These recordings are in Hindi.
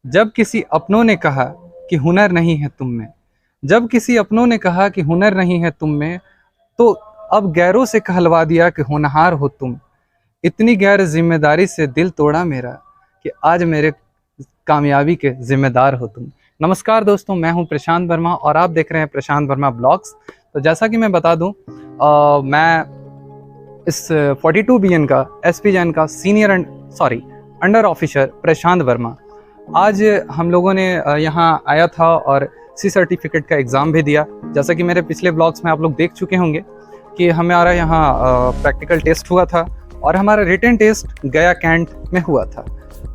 जब किसी अपनों ने कहा कि हुनर नहीं है तुम में, जब किसी अपनों ने कहा कि हुनर नहीं है तुम में, तो अब गैरों से कहलवा दिया कि होनहार हो तुम। इतनी गैर जिम्मेदारी से दिल तोड़ा मेरा कि आज मेरे कामयाबी के जिम्मेदार हो तुम। नमस्कार दोस्तों, मैं हूं प्रशांत वर्मा और आप देख रहे हैं प्रशांत वर्मा ब्लॉग्स। तो जैसा कि मैं बता दूं, मैं इस 42 BN का एसपी जैन का सीनियर अंडर ऑफिसर प्रशांत वर्मा। आज हम लोगों ने यहाँ आया था और सी सर्टिफिकेट का एग्ज़ाम भी दिया। जैसा कि मेरे पिछले ब्लॉग्स में आप लोग देख चुके होंगे कि हमारा यहाँ प्रैक्टिकल टेस्ट हुआ था और हमारा रिटन टेस्ट गया कैंट में हुआ था।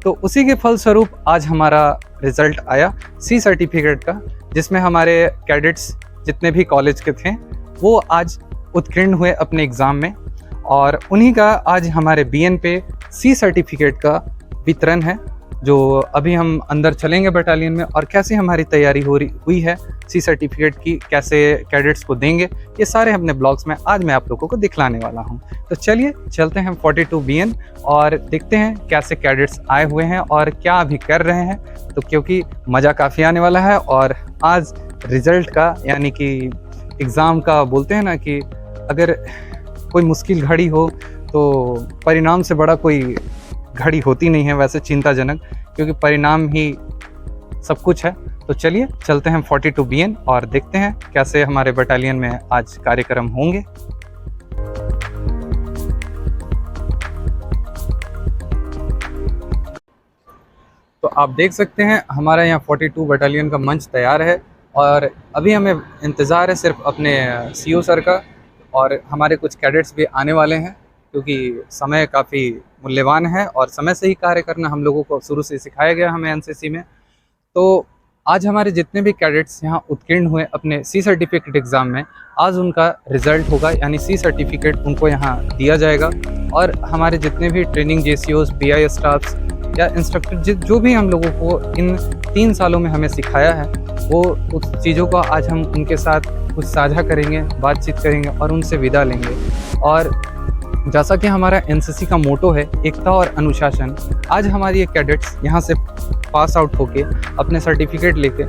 तो उसी के फलस्वरूप आज हमारा रिज़ल्ट आया सी सर्टिफिकेट का, जिसमें हमारे कैडेट्स जितने भी कॉलेज के थे वो आज उत्तीर्ण हुए अपने एग्ज़ाम में, और उन्हीं का आज हमारे BN पे सी सर्टिफिकेट का वितरण है, जो अभी हम अंदर चलेंगे बटालियन में और कैसे हमारी तैयारी हुई है सी सर्टिफिकेट की, कैसे कैडेट्स को देंगे, ये सारे अपने ब्लॉग्स में आज मैं आप लोगों को दिखलाने वाला हूँ। तो चलिए चलते हैं 42 BN और देखते हैं कैसे कैडेट्स आए हुए हैं और क्या अभी कर रहे हैं। तो क्योंकि मज़ा काफ़ी आने वाला है और आज रिज़ल्ट का यानी कि एग्ज़ाम का बोलते हैं ना कि अगर कोई मुश्किल घड़ी हो तो परिणाम से बड़ा कोई घड़ी होती नहीं है वैसे चिंताजनक, क्योंकि परिणाम ही सब कुछ है। तो चलिए चलते हैं 42 BN और देखते हैं कैसे हमारे बटालियन में आज कार्यक्रम होंगे। तो आप देख सकते हैं हमारा यहाँ 42 बटालियन का मंच तैयार है और अभी हमें इंतज़ार है सिर्फ अपने CO सर का, और हमारे कुछ कैडेट्स भी आने वाले हैं क्योंकि समय काफ़ी मूल्यवान है और समय से ही कार्य करना हम लोगों को शुरू से सिखाया गया हमें NCC में। तो आज हमारे जितने भी कैडेट्स यहाँ उत्तीर्ण हुए अपने सी सर्टिफिकेट एग्ज़ाम में, आज उनका रिज़ल्ट होगा, यानी सी सर्टिफिकेट उनको यहाँ दिया जाएगा। और हमारे जितने भी ट्रेनिंग JCOs, PI स्टाफ्स या इंस्ट्रक्टर जो भी हम लोगों को इन 3 सालों में हमें सिखाया है, वो उस चीज़ों को आज हम उनके साथ कुछ साझा करेंगे, बातचीत करेंगे और उनसे विदा लेंगे। और जैसा कि हमारा NCC का मोटो है एकता और अनुशासन, आज हमारी ये कैडेट्स यहाँ से पास आउट होके अपने सर्टिफिकेट लेके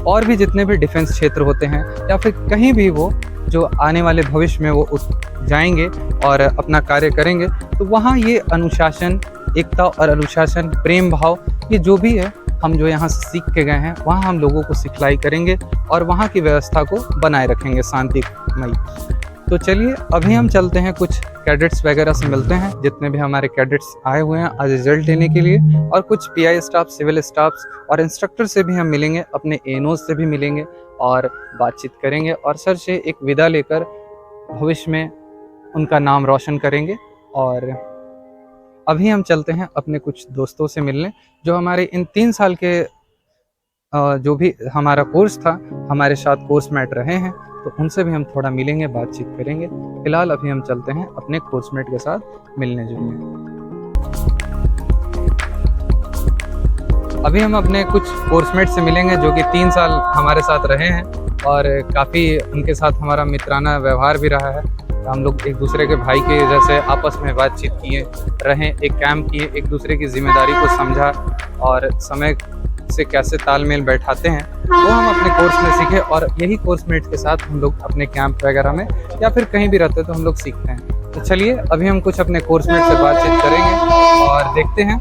और भी जितने भी डिफेंस क्षेत्र होते हैं या फिर कहीं भी वो जो आने वाले भविष्य में वो जाएंगे और अपना कार्य करेंगे, तो वहाँ ये अनुशासन, एकता और अनुशासन, प्रेम भाव, ये जो भी है हम जो यहाँ से सीख के गए हैं वहाँ हम लोगों को सिखलाई करेंगे और वहाँ की व्यवस्था को बनाए रखेंगे शांतिमयी। तो चलिए अभी हम चलते हैं, कुछ कैडेट्स वगैरह से मिलते हैं जितने भी हमारे कैडेट्स आए हुए हैं आज रिजल्ट लेने के लिए, और कुछ PI स्टाफ, सिविल स्टाफ्स और इंस्ट्रक्टर से भी हम मिलेंगे, अपने ANOs से भी मिलेंगे और बातचीत करेंगे और सर से एक विदा लेकर भविष्य में उनका नाम रोशन करेंगे। और अभी हम चलते हैं अपने कुछ दोस्तों से मिलने जो हमारे इन 3 साल के जो भी हमारा कोर्स था हमारे साथ कोर्समेट रहे हैं, तो उनसे भी हम थोड़ा मिलेंगे, बातचीत करेंगे। फिलहाल अभी हम चलते हैं अपने कोर्समेट के साथ मिलने जुलने। अभी हम अपने कुछ कोर्समेट से मिलेंगे जो कि 3 साल हमारे साथ रहे हैं और काफ़ी उनके साथ हमारा मित्राना व्यवहार भी रहा है। हम लोग एक दूसरे के भाई के जैसे आपस में बातचीत किए रहें, एक कैंप किए, एक दूसरे की जिम्मेदारी को समझा और समय से कैसे तालमेल बैठाते हैं वो हम अपने कोर्स में सीखे, और यही कोर्समेट के साथ हम लोग अपने कैंप वगैरह में या फिर कहीं भी रहते तो हम लोग सीखते हैं। तो चलिए अभी हम कुछ अपने कोर्समेट से बातचीत करेंगे और देखते हैं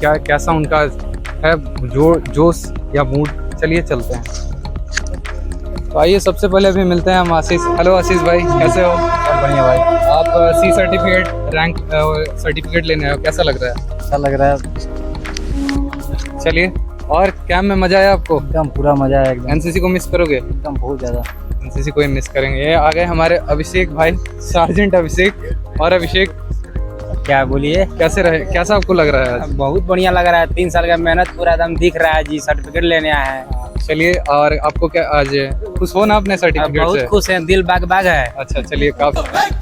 कैसा उनका है जोश या मूड। चलिए चलते हैं। तो आइए सबसे पहले अभी मिलते हैं हम आशीष। हेलो आशीष भाई, कैसे हो? बढ़िया भाई। आप सी सर्टिफिकेट रैंक सर्टिफिकेट लेने आए हो, कैसा लग रहा है? अच्छा लग रहा है। चलिए, और कैंप में मजा आया आपको? एकदम पूरा मजा आया एकदम। NCC को मिस करोगे? एकदम बहुत ज़्यादा। NCC को ही मिस करेंगे। ये आ गए हमारे अभिषेक भाई, सार्जेंट अभिषेक। और अभिषेक क्या बोलिए, कैसा आपको लग रहा है आज? बहुत बढ़िया लग रहा है। 3 साल का मेहनत पूरा एकदम दिख रहा है जी। सर्टिफिकेट लेने आए हैं। चलिए, और आपको क्या आज खुश हो ना अपने सर्टिफिकेट से? बहुत खुश है, दिल बाग बाग है। अच्छा चलिए, काफी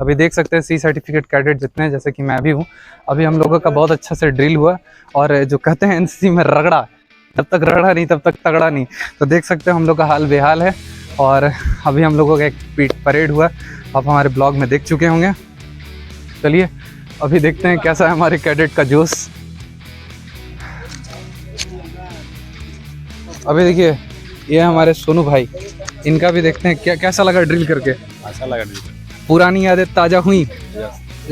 अभी देख सकते हैं सी सर्टिफिकेट कैडेट जितने हैं, जैसे कि मैं भी हूँ। अभी हम लोगों का बहुत अच्छा से ड्रिल हुआ और जो कहते हैं एनसीसी में रगड़ा, जब तक रगड़ा नहीं तब तक तगड़ा नहीं। तो देख सकते हैं हम लोग का हाल बेहाल है। और अभी हम लोगों का एक परेड हुआ, आप हमारे ब्लॉग में देख चुके होंगे। चलिए अभी देखते हैं कैसा है हमारे कैडेट का जोश। अभी देखिए ये हमारे सोनू भाई, इनका भी देखते हैं क्या कैसा लगा ड्रिल करके। अच्छा लगा ड्रिल। पुरानी यादें ताजा हुई।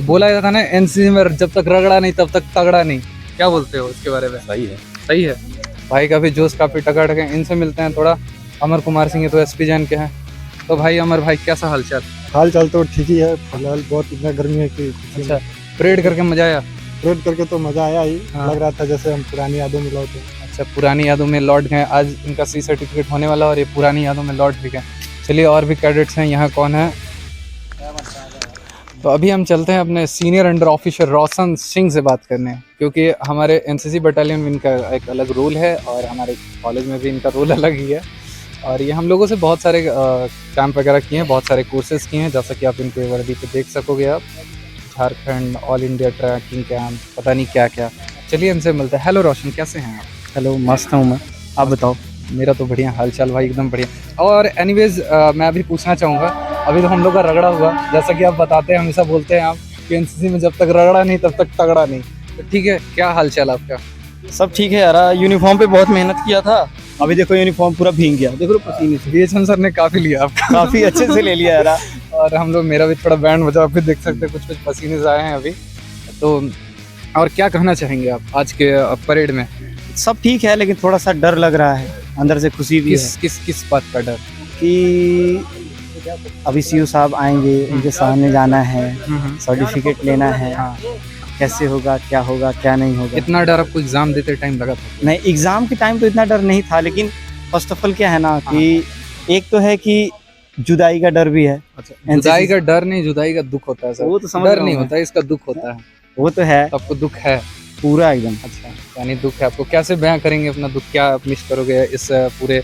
बोला जाता था ना एनसीसी में जब तक रगड़ा नहीं तब तक तगड़ा नहीं, क्या बोलते हो इसके बारे में? सही है। सही है। भाई का भी जोश काफी टका है। इनसे मिलते हैं थोड़ा। अमर कुमार सिंह ये तो एसपी जैन के हैं। तो भाई अमर भाई कैसा हालचाल? हाल चाल तो ठीक ही है फिलहाल। बहुत इतना गर्मी है कि अच्छा, परेड करके मजा आया? परेड करके तो मजा आया ही। हाँ। लग रहा था जैसे हम पुरानी यादों में लौटे। अच्छा, पुरानी यादों में लौट गए। आज इनका सी सर्टिफिकेट होने वाला और ये पुरानी यादों में लौट भी गए। चलिए और भी कैडेट्स हैं यहाँ। कौन है? तो अभी हम चलते हैं अपने senior under officer Roshan Singh से बात करने, क्योंकि हमारे एनसीसी बटालियन में इनका एक अलग रोल है और हमारे कॉलेज में भी इनका रोल अलग ही है। और ये हम लोगों से बहुत सारे कैंप वगैरह किए हैं, बहुत सारे कोर्सेज किए हैं, जैसा कि आप इनके वर्दी पे देख सकोगे। आप Jharkhand all India trekking camp, पता नहीं क्या क्या। चलिए इनसे मिलते हैं। हेलो रोशन, कैसे हैं आप? हेलो, मस्त हूँ मैं, आप बताओ। मेरा तो बढ़िया हाल चाल भाई, एकदम बढ़िया। और एनीवेज मैं अभी पूछना चाहूँगा, अभी तो हम लोग का रगड़ा हुआ, जैसा कि आप बताते हैं, हमेशा बोलते हैं आप कि एनसीसी में जब तक रगड़ा नहीं तब तक तगड़ा नहीं। तो ठीक है, क्या हाल चाल आपका? सब ठीक है यार। यूनिफॉर्म पे बहुत मेहनत किया था, अभी देखो यूनिफॉर्म पूरा भीग गया, देखो पसीने से। बीएचएम सर ने काफ़ी लिया आपका। काफी अच्छे से ले लिया यार। और हम लोग, मेरा भी थोड़ा बैंड बजा, आप भी देख सकते हैं कुछ पसीने से आए हैं अभी। तो और क्या कहना चाहेंगे आप आज के परेड में? सब ठीक है, लेकिन थोड़ा सा डर लग रहा है, अंदर से खुशी भी है किस बात का डर? कि अभी सीओ साहब आएंगे, उनके सामने जाना है, सर्टिफिकेट लेना है। कैसे होगा, क्या नहीं होगा। इतना डर आपको एग्जाम देते टाइम लगा था? नहीं, एग्जाम के टाइम तो इतना डर नहीं था, लेकिन फर्स्ट ऑफ ऑल क्या है ना कि एक तो है कि जुदाई का डर भी है। अच्छा, जुदाई का डर नहीं, जुदाई का दुख होता है सर। वो तो समझ डर नहीं होता है, इसका दुख होता है। वो तो है, तो आपको दुख है पूरा एकदम। अच्छा, यानी दुख है आपको। कैसे बयां करेंगे अपना दुख, क्या आप मिस करोगे इस पूरे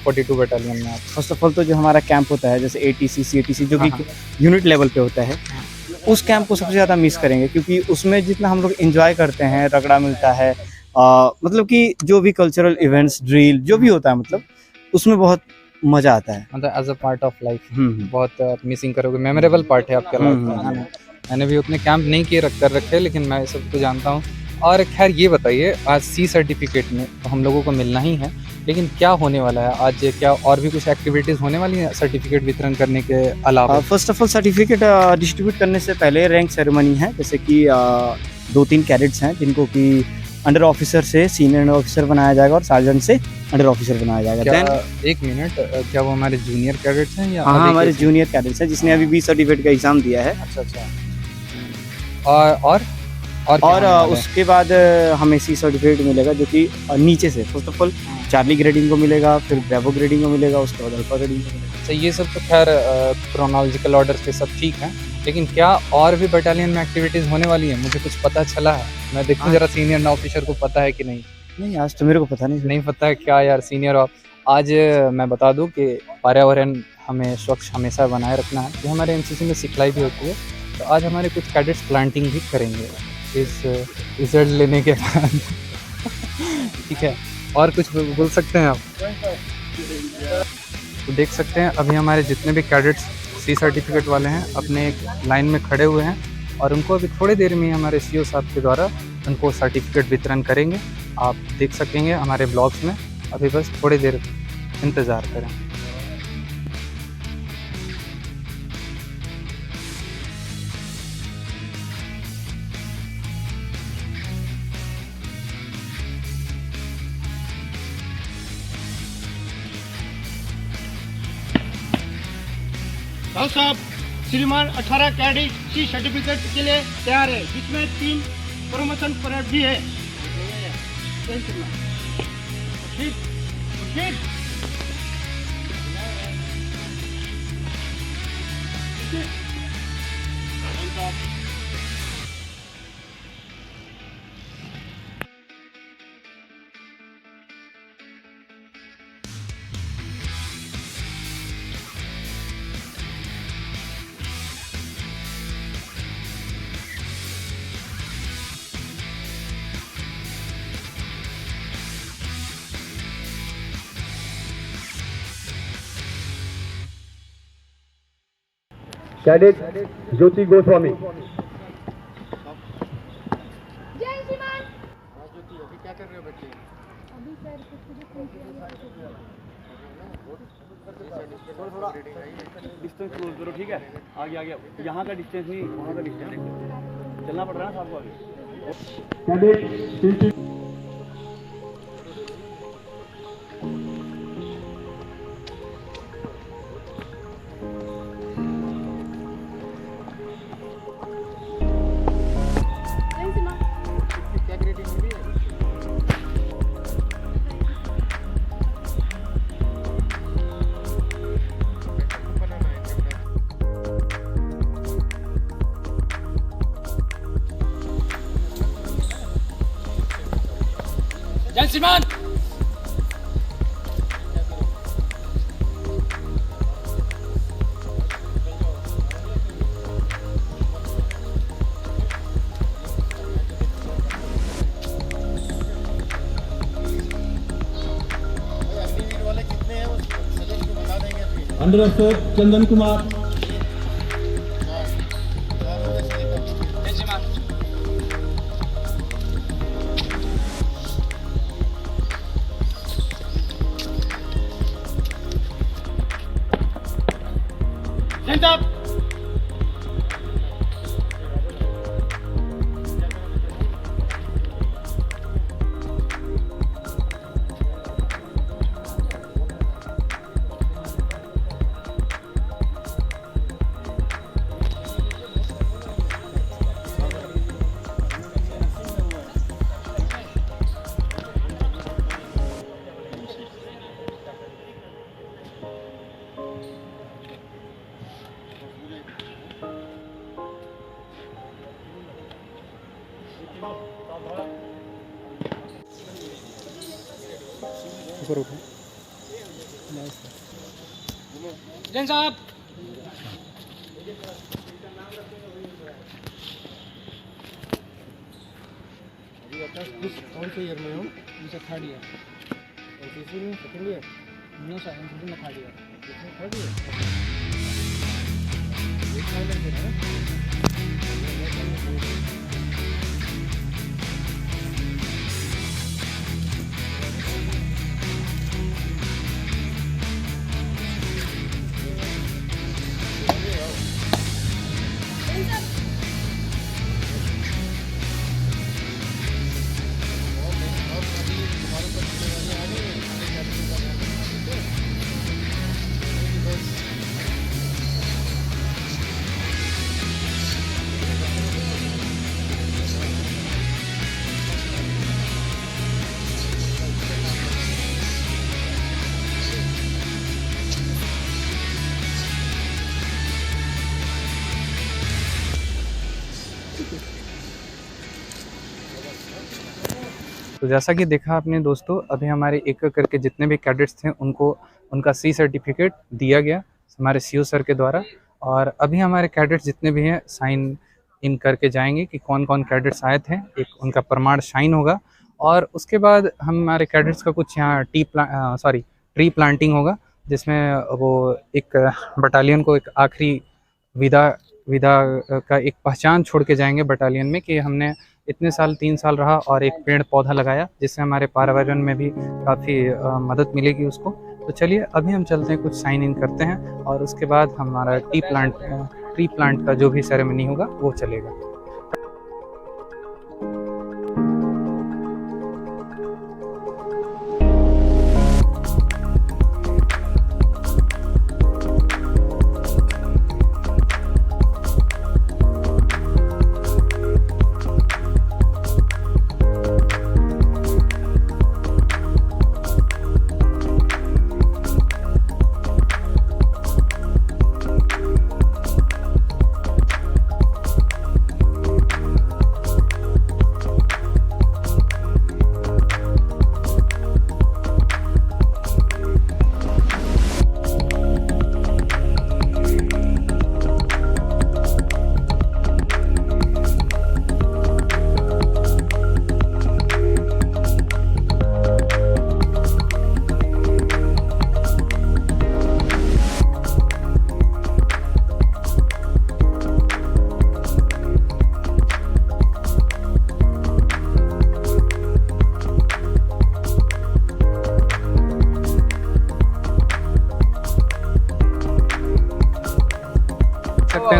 42 बटालियन में आप? फर्स्ट ऑफ ऑल तो जो हमारा कैंप होता है, जैसे एटीसी सीएटीसी जो भी यूनिट लेवल पे होता है, उस कैंप को सबसे ज़्यादा मिस करेंगे, क्योंकि उसमें जितना हम लोग एंजॉय करते हैं, रगड़ा मिलता है, मतलब कि जो भी कल्चरल इवेंट्स, ड्रिल जो भी होता है, मतलब उसमें बहुत मज़ा आता है। मतलब as a part of life बहुत मिसिंग करोगे। मेमोरेबल पार्ट है आपके लाइफ का, है ना? मैंने भी उतने कैंप नहीं किए कर रखे, लेकिन मैं सब तो जानता हूँ। और खैर ये बताइए, आज सी सर्टिफिकेट में तो हम लोगों को मिलना ही है, लेकिन क्या होने वाला है आज? क्या और भी कुछ एक्टिविटीज़ होने वाली हैं सर्टिफिकेट वितरण करने के अलावा? First of all certificate distribute करने से पहले रैंक सेरेमनी है, जैसे कि 2-3 कैडेट्स हैं जिनको कि अंडर ऑफिसर से सीनियर अंडर ऑफिसर बनाया जाएगा और सार्जेंट से अंडर ऑफिसर बनाया जाएगा। क्या एक मिनट, क्या वो हमारे जूनियर कैडेट्स हैं या? हाँ, हमारे जूनियर कैडेट्स हैं, जिसने अभी बी सर्टिफिकेट का एग्जाम दिया है। अच्छा। और उसके बाद हमें सी सर्टिफिकेट मिलेगा, जो कि नीचे से first of all Charlie grading को मिलेगा, फिर ब्रेवो ग्रेडिंग को मिलेगा, उसके बाद अल्फा ग्रेडिंग को मिलेगा। तो ये सब तो खैर क्रोनोलॉजिकल ऑर्डर से सब ठीक है, लेकिन क्या और भी बटालियन में एक्टिविटीज़ होने वाली है? मुझे कुछ पता चला है, मैं देखूँ जरा सीनियर ऑफिसर को पता है कि नहीं। नहीं, आज तो मेरे को पता नहीं पता है क्या यार सीनियर ऑफ। आज मैं बता दूं कि पर्यावरण हमें स्वच्छ हमेशा बनाए रखना है, ये हमारे एनसीसी में सिखलाई भी होती है। तो आज हमारे कुछ कैडेट्स प्लांटिंग भी करेंगे इस रिजल्ट लेने के बाद। ठीक है, और कुछ बोल सकते हैं आप? तो देख सकते हैं अभी हमारे जितने भी कैडेट्स सी सर्टिफिकेट वाले हैं अपने एक लाइन में खड़े हुए हैं, और उनको अभी थोड़ी देर में हमारे सीओ साहब के द्वारा उनको सर्टिफिकेट वितरण करेंगे। आप देख सकेंगे हमारे ब्लॉग्स में। अभी बस थोड़ी देर इंतज़ार करें। साहब, श्रीमान 18 कैडेट सी सर्टिफिकेट के लिए तैयार है, जिसमें 3 प्रमोशन परेड भी है। ठीक। कैडेट ज्योति गोस्वामी। जय श्रीमान। डिस्टेंस क्लोज करो, ठीक है? आगे आगे, यहाँ का डिस्टेंस नहीं, वहाँ का डिस्टेंस चलना पड़ रहा है ना आपको आगे। कैडेट जय श्रीमान। जय श्रीमान। अंडर अफसर चंदन कुमार। जय श्रीमान। Hands up. ऊपर उठो। जैन साहब। कौन से ईयर में हो? मुझे थर्ड ईयर। और तीसरी में सेकंड ईयर? नो सर, में थर्ड ईयर। Third year? एक फाइनल के ना? तो जैसा कि देखा आपने दोस्तों, अभी हमारे एक एक करके जितने भी कैडेट्स थे उनको उनका सी सर्टिफिकेट दिया गया हमारे सीओ सर के द्वारा। और अभी हमारे कैडेट्स जितने भी हैं साइन इन करके जाएंगे कि कौन कौन कैडेट्स आए थे, एक उनका प्रमाण साइन होगा। और उसके बाद हमारे कैडेट्स का कुछ यहाँ ट्री प्लांटिंग होगा, जिसमें वो एक बटालियन को एक आखिरी विदा का एक पहचान छोड़ के जाएंगे बटालियन में कि हमने इतने साल 3 साल रहा और एक पेड़ पौधा लगाया, जिससे हमारे पर्यावरण में भी काफ़ी मदद मिलेगी उसको। तो चलिए अभी हम चलते हैं, कुछ साइन इन करते हैं और उसके बाद हमारा ट्री प्लांट का जो भी सेरेमनी होगा वो चलेगा।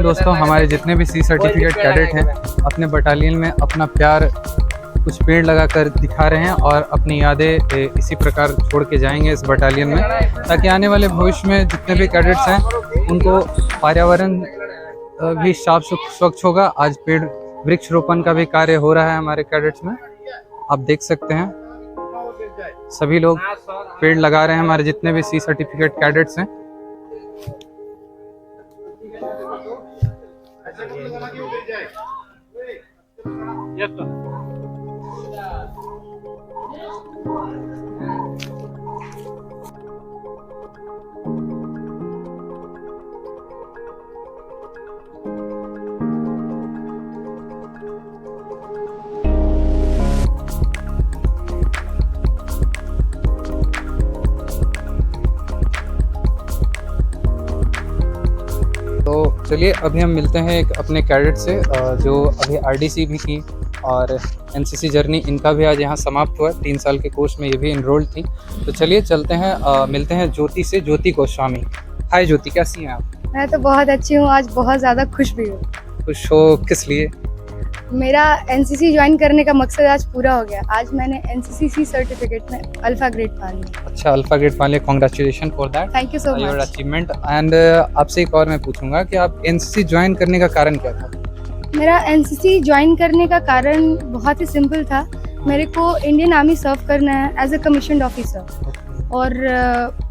दोस्तों, हमारे जितने भी सी सर्टिफिकेट कैडेट हैं अपने बटालियन में अपना प्यार कुछ पेड़ लगाकर दिखा रहे हैं और अपनी यादें इसी प्रकार छोड़ के जाएंगे इस बटालियन में, ताकि आने वाले भविष्य में जितने भी कैडेट्स हैं उनको पर्यावरण भी साफ स्वच्छ होगा। आज पेड़ वृक्षरोपण का भी कार्य हो रहा है हमारे कैडेट्स में, आप देख सकते हैं सभी लोग पेड़ लगा रहे हैं हमारे जितने भी सी सर्टिफिकेट कैडेट्स हैं। तो चलिए अभी हम मिलते हैं एक अपने कैडेट से जो अभी आरडीसी भी की और एनसीसी जर्नी इनका भी आज यहाँ समाप्त हुआ। 3 साल के कोर्स में ये भी इनरोल्ड थी। तो चलिए चलते हैं, मिलते हैं ज्योति से, ज्योति गोस्वामी। हाय ज्योति, कैसी हैं आप? मैं तो बहुत अच्छी हूँ, आज बहुत ज़्यादा खुश भी हूँ। खुश हो किस लिए? मेरा एनसीसी ज्वाइन करने का मकसद आज पूरा हो गया। आज मैंने एनसीसी सी सर्टिफिकेट में अल्फा ग्रेड पा लिया। अच्छा, अल्फा ग्रेड पा लिया, congratulation for that, thank you so your much. Achievement. And आपसे एक और मैं पूछूंगा कि आप एनसीसी ज्वाइन करने का कारण क्या था? मेरा एनसीसी ज्वाइन करने का कारण बहुत ही सिंपल था। मेरे को इंडियन आर्मी सर्व करना है एज ए कमीशन्ड ऑफिसर, और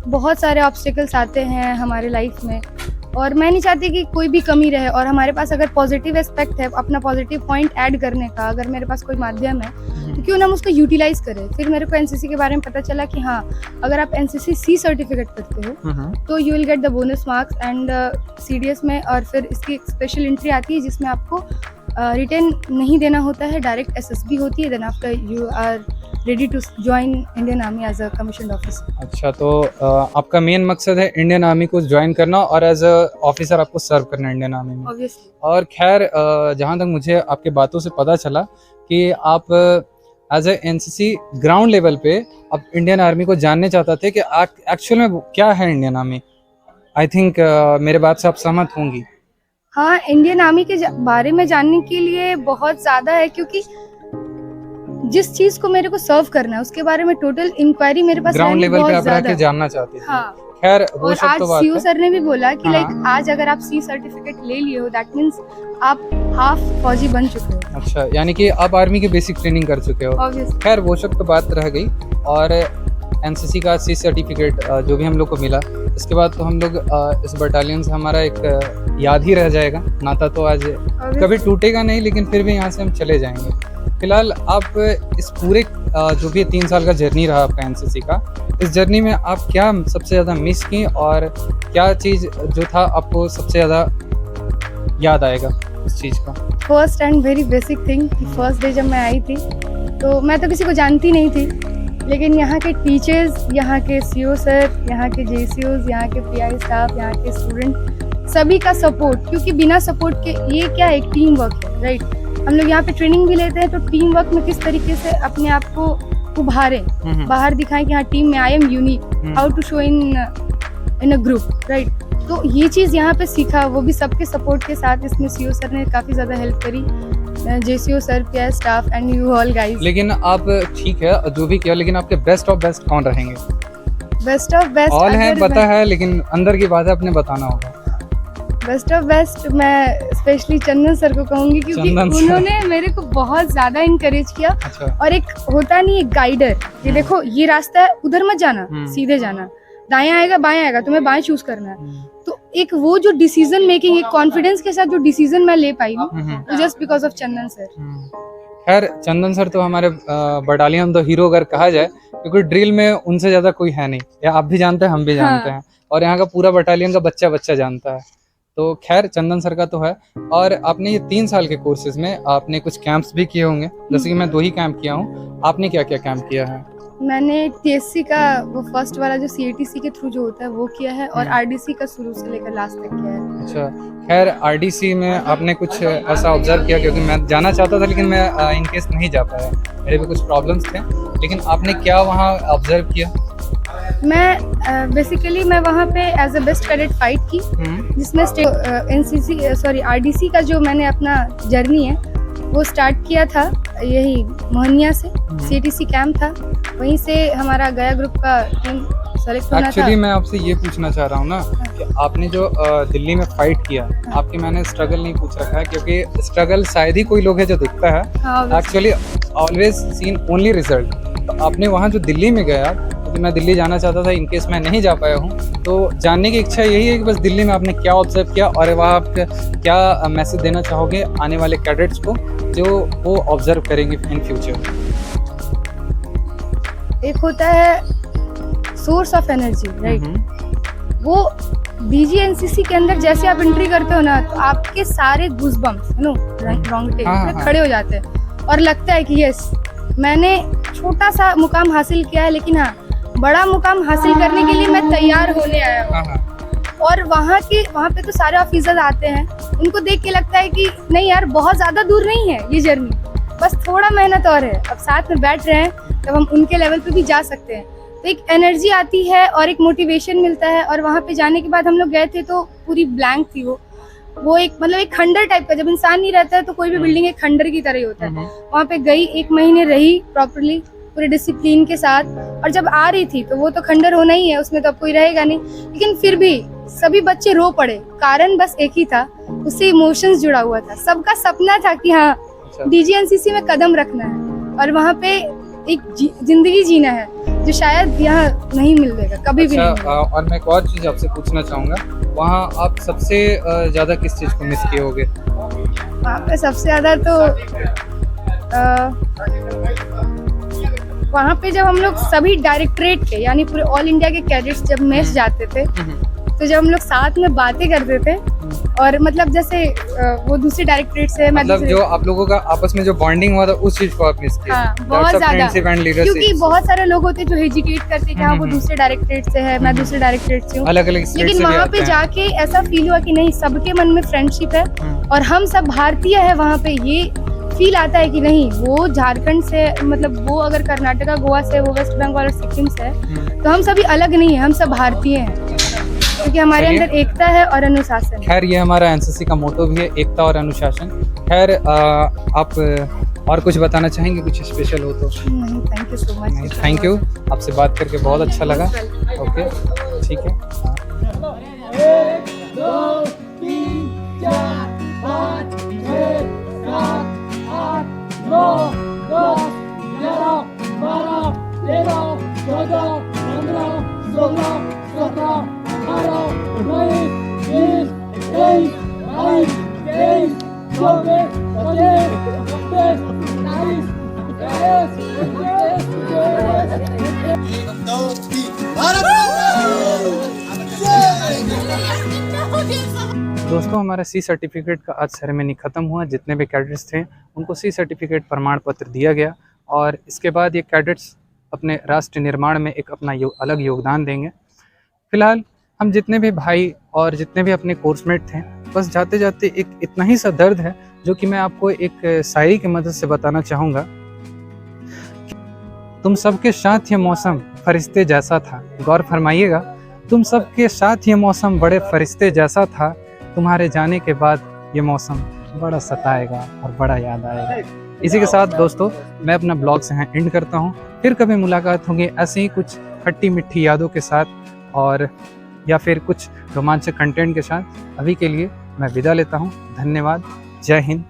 बहुत सारे ऑब्स्टिकल्स आते हैं हमारे लाइफ में, और मैं नहीं चाहती कि कोई भी कमी रहे। और हमारे पास अगर पॉजिटिव एस्पेक्ट है, अपना पॉजिटिव पॉइंट ऐड करने का, अगर मेरे पास कोई माध्यम है तो क्यों ना हम उसको यूटिलाइज करें। फिर मेरे को एनसीसी के बारे में पता चला कि हाँ, अगर आप एनसीसी सी सर्टिफिकेट करते हो तो you will get the bonus marks and CDS में। और फिर इसकी एक स्पेशल एंट्री आती है जिसमें आपको रिटर्न नहीं देना होता है, डायरेक्ट एसएसबी होती है। Then after you are ready to join Indian army as a commissioned officer. अच्छा, तो आपका मेन मकसद है इंडियन आर्मी को ज्वाइन करना और एज अ ऑफिसर आपको सर्व करना इंडियन आर्मी में। ऑब्वियसली। और खैर जहाँ तक मुझे आपके बातों से पता चला कि आप as a NCC ground level पे आप इंडियन आर्मी को जानने चाहते थे कि एक्चुअल में क्या है इंडियन आर्मी। आई थिंक मेरे बात से आप सहमत होंगी। हाँ, इंडियन आर्मी के बारे में जानने के लिए बहुत ज़्यादा है, क्योंकि जिस चीज़ को मेरे को सर्व करना है उसके बारे में टोटल इंक्वायरी मेरे पास ग्राउंड लेवल पे बहुत आप रह ज़्यादा के है। जानना चाहते थे। हाँ, खैर वो और सब आज तो बात सीओ है। सर ने भी बोला कि हाँ। लाइक आज अगर आप सी सर्टिफिकेट ले लिए हो दैट मीन्स आप हाफ फौजी बन चुके हो। अच्छा, यानी कि आप आर्मी की बेसिक ट्रेनिंग कर चुके हो। ऑब्वियसली। खैर वो सब तो बात रह गई। और एनसीसी का सी सर्टिफिकेट जो भी हम लोग को मिला, इसके बाद तो हम लोग इस बटालियन से हमारा एक याद ही रह जाएगा। नाता तो आज कभी टूटेगा नहीं, लेकिन फिर भी यहाँ से हम चले जाएंगे। फिलहाल आप इस पूरे जो भी 3 साल का जर्नी रहा आपका एनसीसी का, इस जर्नी में आप क्या सबसे ज़्यादा मिस की और क्या चीज़ जो था आपको सबसे ज़्यादा याद आएगा इस चीज़ का? First and very basic thing, first day जब मैं आई थी तो मैं तो किसी को जानती नहीं थी, लेकिन यहाँ के टीचर्स, यहाँ के सीओ सर, यहाँ के जेसीओज, यहाँ के पीआई स्टाफ, यहाँ के स्टूडेंट, सभी का सपोर्ट। क्योंकि बिना सपोर्ट के ये क्या एक टीम वर्क है, राइट। हम लोग यहाँ पे ट्रेनिंग भी लेते हैं तो टीम वर्क में किस तरीके से अपने आप को उभारें, बाहर दिखाएं कि हाँ टीम में I am unique, how to show in a group, right. तो ये चीज़ यहाँ पे सीखा, वो भी सबके सपोर्ट के साथ। इसमें सीओ सर ने काफ़ी ज़्यादा हेल्प करी, JCO sir, pi staff and you all guys. लेकिन आप ठीक है जो भी किया, लेकिन आपके बेस्ट ऑफ बेस्ट कौन रहेंगे? बेस्ट ऑफ बेस्ट ऑल है पता है, लेकिन अंदर की बात है अपने बताना होगा। बेस्ट ऑफ बेस्ट मैं स्पेशली चंदन सर को कहूंगी, क्योंकि चंदन सर। उन्होंने मेरे को बहुत ज्यादा इनकरेज किया। अच्छा। और एक होता नहीं एक गाइडर, ये देखो ये रास्ता है, उधर मत जाना, सीधे जाना, दाएं आएगा बाएं आएगा, तुम्हें बाएं चूज करना है। तो एक वो जो डिसीजन मेकिंग, एक कॉन्फिडेंस के साथ जो डिसीजन मैं ले पाई हूँ, just because of Chandan sir. खैर चंदन सर तो हमारे बटालियन तो हीरो अगर कहा जाए, क्योंकि ड्रिल में उनसे ज्यादा कोई है नहीं, या आप भी जानते हैं हम भी जानते हैं, और यहाँ का पूरा बटालियन का बच्चा बच्चा जानता है। तो खैर चंदन सर का तो है। और आपने ये 3 साल के कोर्सेज में आपने कुछ कैंप्स भी किए होंगे, जैसे कि मैं 2 ही कैंप किया हूँ। आपने क्या क्या कैंप किया है? मैंने टीएससी का वो फर्स्ट वाला जो सीएटीसी के थ्रू जो होता है वो किया है, और आरडीसी का शुरू से लेकर लास्ट तक किया है। अच्छा, खैर आरडीसी में आपने कुछ ऐसा ऑब्जर्व किया? क्योंकि मैं जाना चाहता था लेकिन मैं इन केस नहीं जा पाया, मेरे भी कुछ प्रॉब्लम्स थे, लेकिन आपने क्या वहाँ ऑब्जर्व किया? मैं बेसिकली मैं वहाँ पे as a best cadet fight की, जिसमें एनसीसी सॉरी आरडीसी का जो मैंने अपना जर्नी है वो स्टार्ट किया था यही मोहनिया से। सीटीसी कैंप था, वहीं से हमारा गया ग्रुप का टीम सेलेक्ट होना था। एक्चुअली मैं आपसे ये पूछना चाह रहा हूँ ना कि आपने जो दिल्ली में फाइट किया, आपके मैंने स्ट्रगल नहीं पूछ रखा है, क्योंकि स्ट्रगल शायद ही कोई लोग है जो दिखता है। Actually always seen only result. तो आपने वहाँ जो दिल्ली में गया, क्योंकि मैं दिल्ली जाना चाहता था, इनकेस मैं नहीं जा पाया हूँ, तो जानने की इच्छा यही है कि बस दिल्ली में आपने क्या ऑब्जर्व किया और वहाँ आप क्या मैसेज देना चाहोगे आने वाले कैडेट्स को जो वो ऑब्जर्व करेंगे इन फ्यूचर। एक होता है सोर्स ऑफ एनर्जी, राइट। वो बीजीएनसीसी के अंदर जैसे आप एंट्री करते हो ना, तो आपके सारे गूज़बम्प्स रोंगटे खड़े हो जाते हैं और लगता है कि यस, मैंने छोटा सा मुकाम हासिल किया है, लेकिन हाँ, बड़ा मुकाम हासिल करने के लिए मैं तैयार होने आया हूँ। और वहाँ पे तो सारे ऑफिसर्स आते हैं, उनको देख के लगता है कि नहीं यार, बहुत ज़्यादा दूर नहीं है ये जर्नी, बस थोड़ा मेहनत और है। अब साथ में बैठ रहे हैं, तब हम उनके लेवल पे भी जा सकते हैं। तो एक एनर्जी आती है और एक मोटिवेशन मिलता है। और वहाँ पे जाने के बाद हम लोग गए थे तो पूरी ब्लैंक थी वो एक मतलब एक खंडर टाइप का, जब इंसान नहीं रहता है तो कोई भी बिल्डिंग एक खंडर की तरह ही होता है। वहाँ पे गई, 1 महीने रही प्रॉपरली पूरे डिसिप्लिन के साथ, और जब आ रही थी तो वो तो खंडर होना ही है, उसमें तो अब कोई रहेगा नहीं, लेकिन फिर भी सभी बच्चे रो पड़े। कारण बस एक ही था, उससे इमोशंस जुड़ा हुआ था। सबका सपना था कि हाँ, डीजीएनसीसी में कदम रखना है और वहाँ पे एक जिंदगी जीना है जो शायद यहाँ नहीं मिलेगा कभी भी नहीं। और मैं एक और चीज़ आपसे पूछना चाहूँगा, वहाँ आप सबसे ज़्यादा किस चीज़ को मिस किए होगे? वहाँ पे सबसे ज़्यादा तो वहाँ पे जब हम लोग सभी डायरेक्टरेट के यानी पूरे ऑल इंडिया के कैडेट्स जब मेस जाते थे, तो जब हम लोग साथ में बातें करते थे, और मतलब जैसे वो दूसरे डायरेक्टरेट से मतलब जो आप लोगों का आपस में जो बॉन्डिंग हुआ था, उस चीज को आप मिस किए? हाँ, बहुत ज्यादा, क्योंकि बहुत सारे लोग होते जो हेजिटेट करते कि हाँ वो दूसरे डायरेक्टरेट से है, मैं दूसरे डायरेक्टरेट से हूँ, अलग अलग, लेकिन वहाँ पे जाके ऐसा फील हुआ कि नहीं, सबके मन में फ्रेंडशिप है और हम सब भारतीय है। वहाँ पे ये फील आता है कि नहीं, वो झारखंड से, मतलब वो अगर कर्नाटका गोवा से, वो वेस्ट बंगाल और सिक्किम से है, तो हम सभी अलग नहीं है, हम सब भारतीय हैं, क्योंकि हमारे अंदर एकता है और अनुशासन। खैर, ये हमारा एनसीसी का मोटो भी है, एकता और अनुशासन। खैर, आप और कुछ बताना चाहेंगे, कुछ स्पेशल हो तो? नहीं, thank you so much. Thank you, आपसे बात करके बहुत अच्छा लगा। ओके, ठीक है। 1 2 3 4 5 6 7 8 9 10 11 12 13 14 15 16 17 18 19 20 21 22 23 24 25 26 27 दोस्तों, हमारा सी सर्टिफिकेट का आज सेरेमनी ख़त्म हुआ। जितने भी कैडेट्स थे उनको सी सर्टिफिकेट प्रमाण पत्र दिया गया, और इसके बाद ये कैडेट्स अपने राष्ट्र निर्माण में एक अपना अलग योगदान देंगे। फिलहाल हम जितने भी भाई और जितने भी अपने कोर्समेट थे, बस जाते जाते एक इतना ही सा दर्द है जो कि मैं आपको एक शायरी की मदद से बताना चाहूँगा। तुम सबके साथ ये मौसम फरिश्ते जैसा था। गौर फरमाइएगा, तुम सबके साथ ये मौसम बड़े फरिश्ते जैसा था। तुम्हारे जाने के बाद ये मौसम बड़ा सताएगा और बड़ा याद आएगा। इसी के साथ दोस्तों, मैं अपना ब्लॉग से यहाँ एंड करता हूँ। फिर कभी मुलाकात होगी ऐसे ही कुछ खट्टी मिट्ठी यादों के साथ, और या फिर कुछ रोमांचक कंटेंट के साथ। अभी के लिए मैं विदा लेता हूँ। धन्यवाद। जय हिंद।